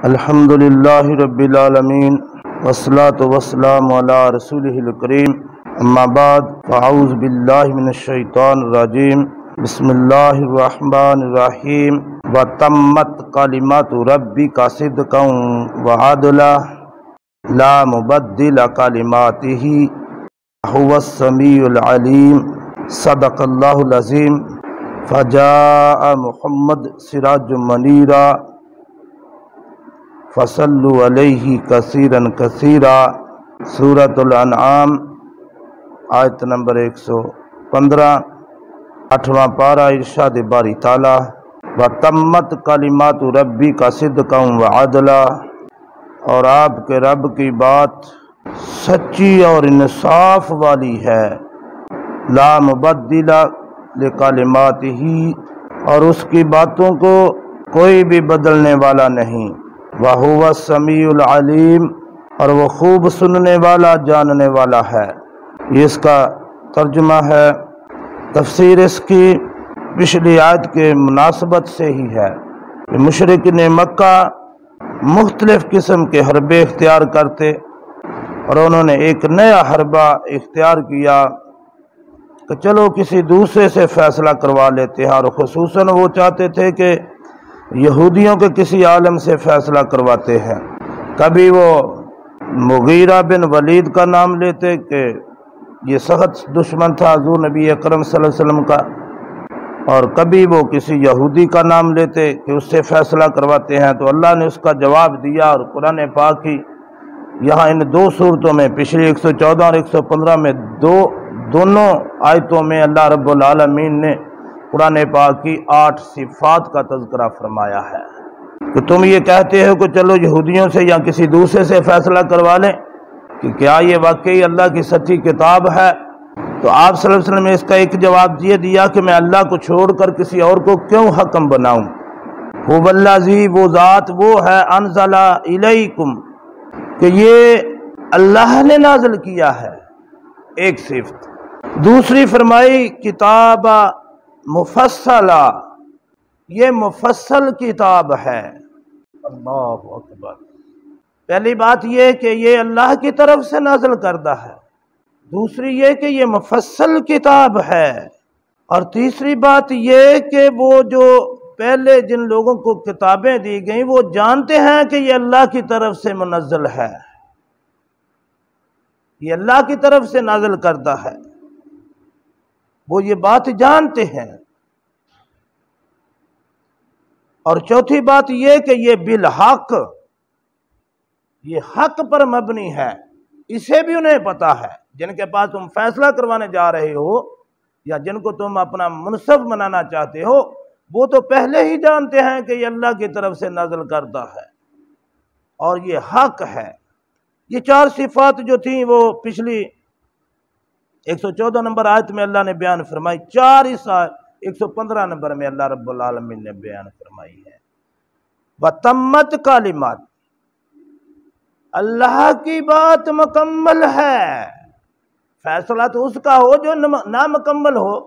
الحمدللہ رب العالمین والصلاة والسلام علی رسولہ الکریم اما بعد فاعوذ باللہ من الشیطان الرجیم بسم اللہ الرحمن الرحیم وتمت کلمات ربک صدقا وعدلا لا مبدل کلماتہ هو السمیع العلیم صدق اللہ العظیم فجاء محمد سراج منیرا فصلوا علیہ کثیرا کثیرا سورۃ الانعام آیت نمبر 115 8واں پارہ ارشاد باری تعالی وتمت کلمات ربک صدقا وعدلا، اور آپ کے رب کی بات سچی اور انصاف والی ہے، لا مبدل لکلماتہ، اور اس کی باتوں کو کوئی بھی بدلنے والا نہیں، وَهُوَ السَّمِيعُ الْعَلِيمُ، اور وہ خوب سننے والا جاننے والا ہے۔ یہ اس کا ترجمہ ہے۔ تفسیر اس کی پچھلی آیت کے مناسبت سے ہی ہے کہ مشرکین مکہ مختلف قسم کے حربے اختیار کرتے، اور انہوں نے ایک نیا حربہ اختیار کیا کہ چلو کسی دوسرے سے فیصلہ کروا لیتے ہیں، اور خصوصاً وہ چاہتے تھے کہ یہودیوں کے کسی عالم سے فیصلہ کرواتے ہیں۔ کبھی وہ مغیرہ بن ولید کا نام لیتے کہ یہ سخت دشمن تھا حضور نبی اکرم صلی اللہ علیہ وسلم کا، اور کبھی وہ کسی یہودی کا نام لیتے کہ اس سے فیصلہ کرواتے ہیں۔ تو اللہ نے اس کا جواب دیا، اور قرآن پاک کی یہاں ان دو صورتوں میں، پچھلی 114 اور 115 میں، دونوں آیتوں میں اللہ رب العالمین نے قرآن پاک کی 8 صفات کا تذکرہ فرمایا ہے کہ تم یہ کہتے ہو کہ چلو یہودیوں سے یا کسی دوسرے سے فیصلہ کروا لیں، کہ کیا یہ واقعی اللہ کی سچی کتاب ہے؟ تو آپ صلی اللہ علیہ وسلم نے اس کا ایک جواب یہ دیا کہ میں اللہ کو چھوڑ کر کسی اور کو کیوں حکم بناؤں؟ هو الذی، وہ ذات وہ ہے، انزل الیکم، کہ یہ اللہ نے نازل کیا ہے، ایک صفت۔ دوسری فرمائی کتاب مفصلہ، یہ مفصل کتاب ہے۔ اللہ اکبر۔ پہلی بات یہ کہ یہ اللہ کی طرف سے نازل کردہ ہے، دوسری یہ کہ یہ مفصل کتاب ہے، اور تیسری بات یہ کہ وہ جو پہلے جن لوگوں کو کتابیں دی گئیں وہ جانتے ہیں کہ یہ اللہ کی طرف سے منزل ہے، یہ اللہ کی طرف سے نازل کردہ ہے، وہ یہ بات جانتے ہیں۔ اور چوتھی بات یہ کہ یہ بالحق، یہ حق پر مبنی ہے، اسے بھی انہیں پتا ہے۔ جن کے پاس تم فیصلہ کروانے جا رہے ہو یا جن کو تم اپنا منصف بنانا چاہتے ہو، وہ تو پہلے ہی جانتے ہیں کہ یہ اللہ کی طرف سے نازل کردہ ہے اور یہ حق ہے۔ یہ 4 صفات جو تھیں وہ پچھلی 114 نمبر آیت میں اللہ نے بیان فرمائی، 4 اس 115 نمبر میں اللہ رب العالمین نے بیان فرمائی ہے۔ وتمت کلمات، اللہ کی بات مکمل ہے، فیصلہ تو اس کا ہو جو نامکمل ہو۔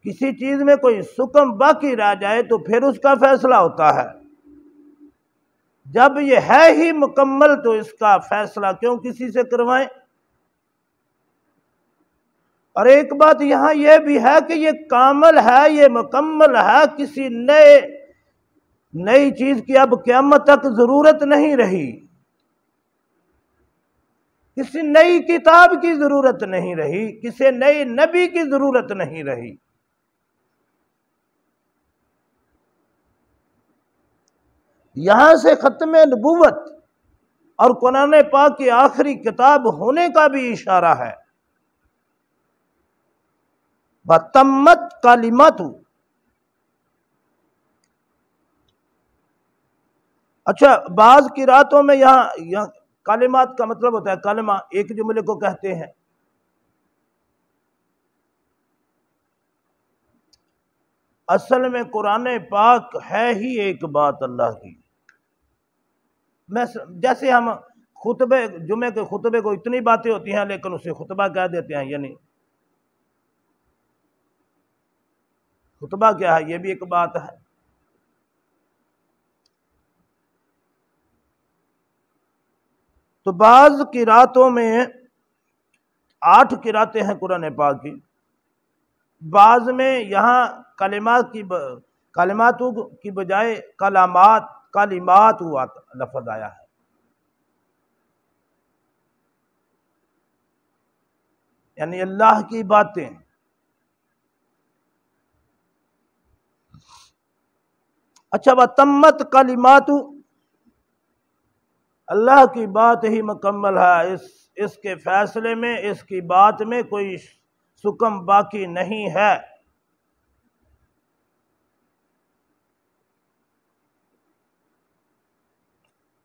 کسی چیز میں کوئی سکم باقی رہ جائے تو پھر اس کا فیصلہ ہوتا ہے، جب یہ ہے ہی مکمل تو اس کا فیصلہ کیوں کسی سے کروائیں؟ اور ایک بات یہاں یہ بھی ہے کہ یہ کامل ہے، یہ مکمل ہے، کسی نئی چیز کی اب قیامت تک ضرورت نہیں رہی، کسی نئی کتاب کی ضرورت نہیں رہی، کسی نئے نبی کی ضرورت نہیں رہی۔ یہاں سے ختم نبوت اور قرآن پاک کی آخری کتاب ہونے کا بھی اشارہ ہے۔ وتمت کلمات، اچھا بعض قراتوں میں یہاں کلمات کا مطلب ہوتا ہے کلمہ، ایک جملے کو کہتے ہیں۔ اصل میں قرآن پاک ہے ہی ایک بات اللہ کی۔ جیسے ہم جمعے کے خطبے کو اتنی باتیں ہوتی ہیں لیکن اسے خطبہ کہہ دیتے ہیں، یعنی خطبہ کیا ہے یہ بھی ایک بات ہے۔ تو بعض قراتوں میں 8 قراتیں ہیں قرآن پاک کی، بعض میں یہاں کلمات کی بجائے کلمات ہوا لفظ آیا ہے۔ یعنی اللہ کی باتیں۔ اچھا، وَتَمَّتْ کلمات، اللہ کی بات ہی مکمل ہے، اس کے فیصلے میں، اس کی بات میں کوئی سکم باقی نہیں ہے۔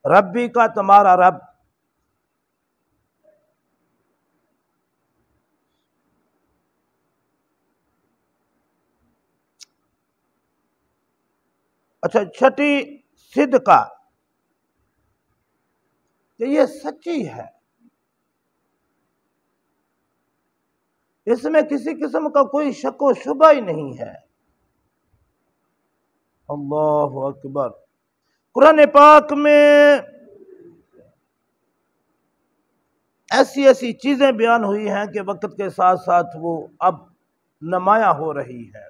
ربی کا تمہارا رب، اچھا چھٹی صدقہ، کہ یہ سچی ہے، اس میں کسی قسم کا کوئی شک و شبہ ہی نہیں ہے۔ اللہ اکبر۔ قرآن پاک میں ایسی چیزیں بیان ہوئی ہیں کہ وقت کے ساتھ ساتھ وہ اب نمایاں ہو رہی ہے۔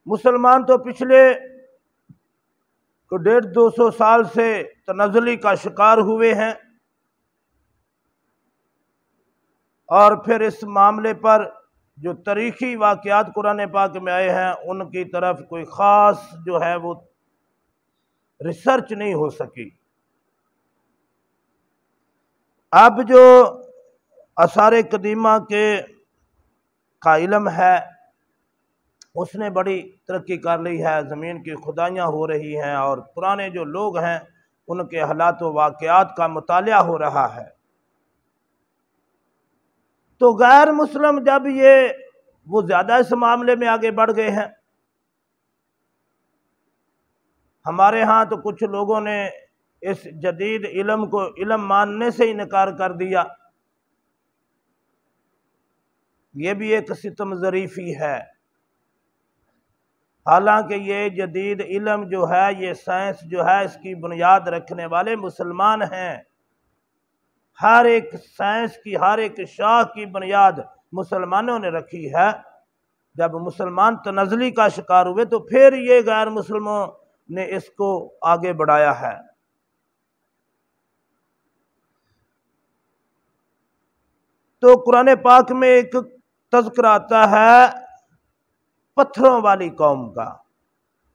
مسلمان تو پچھلے 150-200 سال سے تنزلی کا شکار ہوئے ہیں، اور پھر اس معاملے پر جو تاریخی واقعات قرآن پاک میں آئے ہیں ان کی طرف کوئی خاص جو ہے وہ ریسرچ نہیں ہو سکی۔ اب جو آثار قدیمہ کا علم ہے اس نے بڑی ترقی کر لی ہے، زمین کی کھدائیاں ہو رہی ہیں، اور پرانے جو لوگ ہیں ان کے حالات و واقعات کا مطالعہ ہو رہا ہے۔ تو غیر مسلم جب وہ زیادہ اس معاملے میں آگے بڑھ گئے ہیں۔ ہمارے ہاں تو کچھ لوگوں نے اس جدید علم کو علم ماننے سے انکار کر دیا، یہ بھی ایک ستم ظریفی ہے۔ حالانکہ یہ جدید علم جو ہے، یہ سائنس جو ہے، اس کی بنیاد رکھنے والے مسلمان ہیں۔ ہر ایک سائنس کی، ہر ایک شاخ کی بنیاد مسلمانوں نے رکھی ہے۔ جب مسلمان تنزلی کا شکار ہوئے تو پھر یہ غیر مسلموں نے اس کو آگے بڑھایا ہے۔ تو قرآن پاک میں ایک تذکرہ آتا ہے پتھروں والی قوم کا۔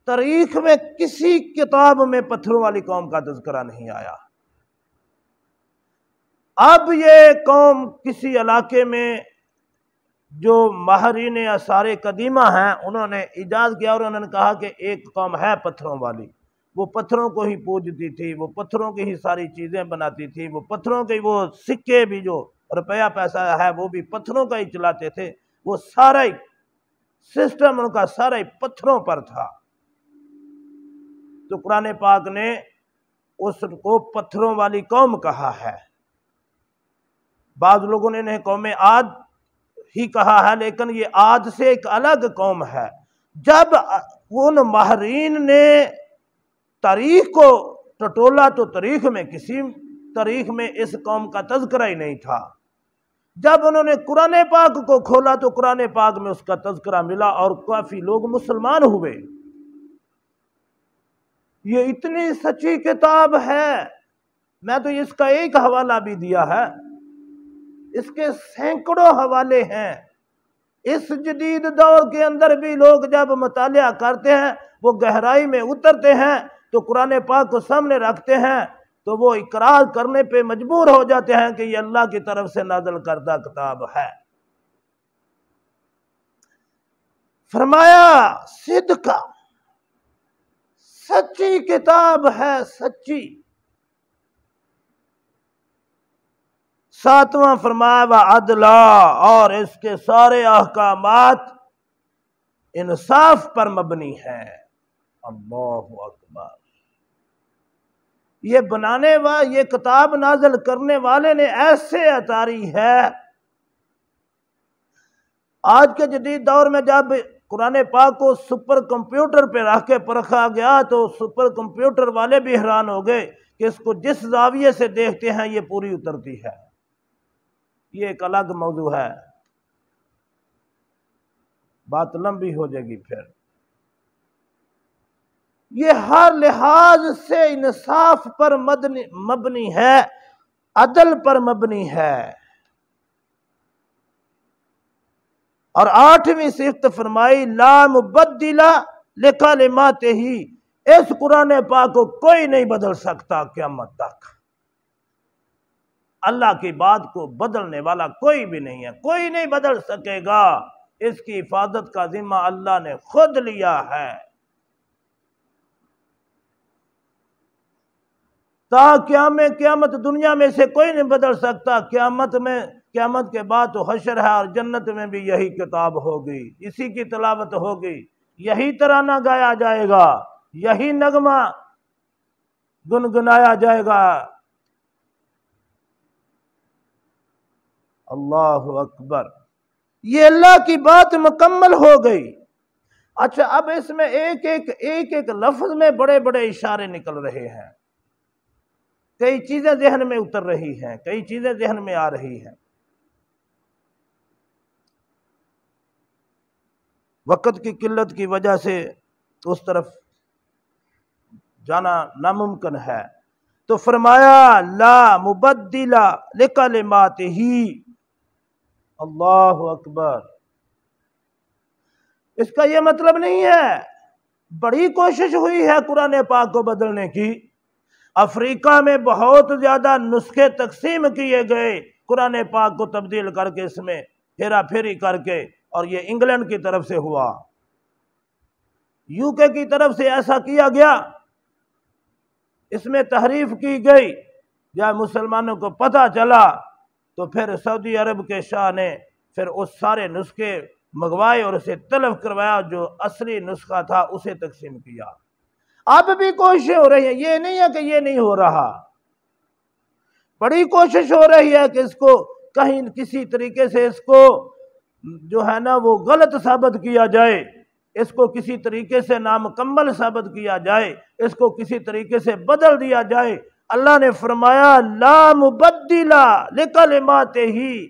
تاریخ میں کسی کتاب میں پتھروں والی قوم کا تذکرہ نہیں آیا۔ اب یہ قوم کسی علاقے میں جو ماہرین آثار قدیمہ ہیں انہوں نے ایجاد کیا، اور انہوں نے کہا کہ ایک قوم ہے پتھروں والی، وہ پتھروں کو ہی پوجتی تھی، وہ پتھروں کی ہی ساری چیزیں بناتی تھی، وہ پتھروں کے وہ سکے بھی، جو روپیہ پیسہ ہے وہ بھی پتھروں کا ہی چلاتے تھے، وہ سارا ہی سسٹم ان کا سارا ہی پتھروں پر تھا۔ تو قرآن پاک نے اس کو پتھروں والی قوم کہا ہے۔ بعض لوگوں نے انہیں قوم عاد ہی کہا ہے، لیکن یہ عاد سے ایک الگ قوم ہے۔ جب ان ماہرین نے تاریخ کو ٹٹولا تو کسی تاریخ میں اس قوم کا تذکرہ ہی نہیں تھا۔ جب انہوں نے قرآن پاک کو کھولا تو قرآن پاک میں اس کا تذکرہ ملا، اور کافی لوگ مسلمان ہوئے۔ یہ اتنی سچی کتاب ہے، میں تو اس کا ایک حوالہ بھی دیا ہے، اس کے سینکڑوں حوالے ہیں۔ اس جدید دور کے اندر بھی لوگ جب مطالعہ کرتے ہیں، وہ گہرائی میں اترتے ہیں تو قرآن پاک کو سامنے رکھتے ہیں تو وہ اقرار کرنے پہ مجبور ہو جاتے ہیں کہ یہ اللہ کی طرف سے نازل کردہ کتاب ہے۔ فرمایا صدقہ، سچی کتاب ہے، سچی۔ ساتواں فرمایا وعدلا، اور اس کے سارے احکامات انصاف پر مبنی ہیں۔ اللہ اکبر۔ یہ بنانے والے، یہ کتاب نازل کرنے والے نے ایسے اتاری ہے۔ آج کے جدید دور میں جب قرآن پاک کو سپر کمپیوٹر پہ رکھ کے پرکھا گیا تو سپر کمپیوٹر والے بھی حیران ہو گئے کہ اس کو جس زاویے سے دیکھتے ہیں یہ پوری اترتی ہے۔ یہ ایک الگ موضوع ہے، بات لمبی ہو جائے گی پھر۔ یہ ہر لحاظ سے انصاف پر مبنی ہے، عدل پر مبنی ہے۔ اور 8ویں صفت فرمائی لا مبدل لکلماتہ، اس قرآن پاک کو کوئی نہیں بدل سکتا قیامت تک۔ اللہ کی بات کو بدلنے والا کوئی بھی نہیں ہے، کوئی نہیں بدل سکے گا۔ اس کی حفاظت کا ذمہ اللہ نے خود لیا ہے۔ تا قیامت دنیا میں سے کوئی نہیں بدل سکتا۔ قیامت کے بعد تو حشر ہے، اور جنت میں بھی یہی کتاب ہوگی، اسی کی تلاوت ہوگی، یہی ترانہ گایا جائے گا، یہی نغمہ گنگنایا جائے گا۔ اللہ اکبر، یہ اللہ کی بات مکمل ہو گئی۔ اچھا، اب اس میں ایک لفظ میں بڑے بڑے اشارے نکل رہے ہیں، کئی چیزیں ذہن میں اتر رہی ہیں، کئی چیزیں ذہن میں آ رہی ہیں۔ وقت کی قلت کی وجہ سے اس طرف جانا ناممکن ہے، تو فرمایا لا مبدل لکلماتہ۔ اللہ اکبر، اس کا یہ مطلب نہیں ہے، بڑی کوشش ہوئی ہے قرآن پاک کو بدلنے کی، افریقہ میں بہت زیادہ نسخے تقسیم کیے گئے قرآن پاک کو تبدیل کر کے، اس میں ہیرا پھیری کر کے، اور یہ انگلینڈ کی طرف سے ہوا، UK کی طرف سے ایسا کیا گیا، اس میں تحریف کی گئی۔ جب مسلمانوں کو پتہ چلا تو پھر سعودی عرب کے شاہ نے پھر اس سارے نسخے منگوائے اور اسے تلف کروایا، جو اصلی نسخہ تھا اسے تقسیم کیا۔ اب بھی کوششیں ہو رہی ہیں، یہ نہیں ہے کہ یہ نہیں ہو رہا، بڑی کوشش ہو رہی ہے کہ اس کو کہیں کسی طریقے سے اس کو جو ہے نا وہ غلط ثابت کیا جائے، اس کو کسی طریقے سے نامکمل ثابت کیا جائے، اس کو کسی طریقے سے بدل دیا جائے۔ اللہ نے فرمایا لا مبدل لکلماتہ،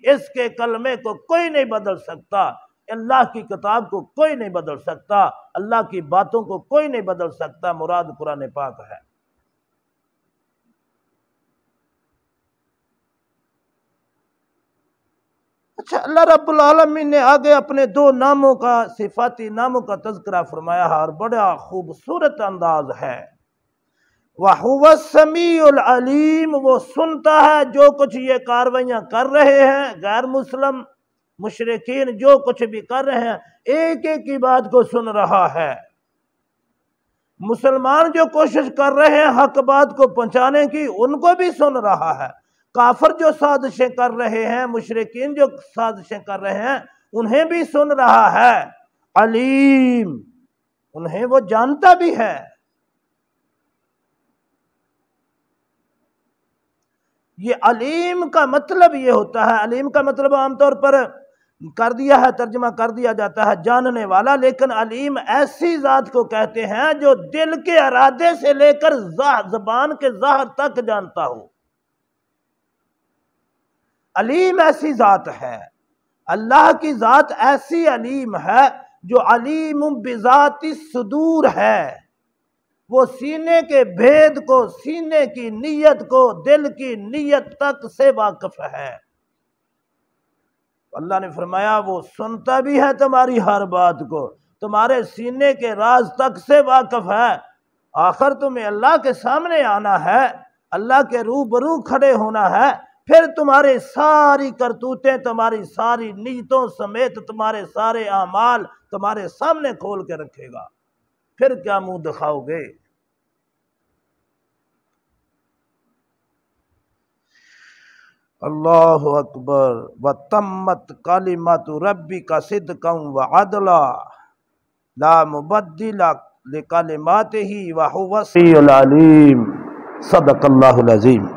اس کے کلمے کو کوئی نہیں بدل سکتا، اللہ کی کتاب کو کوئی نہیں بدل سکتا، اللہ کی باتوں کو کوئی نہیں بدل سکتا، مراد قرآن پاک ہے۔ اچھا، اللہ رب العالمین نے آگے اپنے 2 ناموں کا، صفاتی ناموں کا تذکرہ فرمایا ہے، اور بڑا خوبصورت انداز ہے۔ وَهُوَ السَّمِيعُ الْعَلِيمُ، وہ سنتا ہے جو کچھ یہ کاروائیاں کر رہے ہیں، غیر مسلم مشرکین جو کچھ بھی کر رہے ہیں، ایک ایک کی بات کو سن رہا ہے۔ مسلمان جو کوشش کر رہے ہیں حق بات کو پہنچانے کی، ان کو بھی سن رہا ہے۔ کافر جو سازشیں کر رہے ہیں، مشرکین جو سازشیں کر رہے ہیں، انہیں بھی سن رہا ہے۔ علیم، انہیں وہ جانتا بھی ہے۔ یہ علیم کا مطلب یہ ہوتا ہے، علیم کا مطلب عام طور پر کر دیا ہے، ترجمہ کر دیا جاتا ہے جاننے والا، لیکن علیم ایسی ذات کو کہتے ہیں جو دل کے ارادے سے لے کر زبان کے ظاہر تک جانتا ہو۔ علیم ایسی ذات ہے، اللہ کی ذات ایسی علیم ہے جو علیم بذات الصدور ہے، وہ سینے کے بھید کو، سینے کی نیت کو، دل کی نیت تک سے واقف ہے۔ اللہ نے فرمایا وہ سنتا بھی ہے تمہاری ہر بات کو، تمہارے سینے کے راز تک سے واقف ہے۔ آخر تمہیں اللہ کے سامنے آنا ہے، اللہ کے روبرو کھڑے ہونا ہے، پھر تمہاری ساری کرتوتیں، تمہاری ساری نیتوں سمیت تمہارے سارے اعمال تمہارے سامنے کھول کے رکھے گا، پھر کیا منہ دکھاؤ گے؟ اللہ اکبر۔ وَتَمَّتْ كَلِمَةُ رَبِّكَ صِدْقًا وَعَدْلًا لَا مُبَدِّلَ لِكَلِمَاتِهِ وَهُوَ السَّمِيعُ الْعَلِيمُ۔ صدق اللہ العظیم۔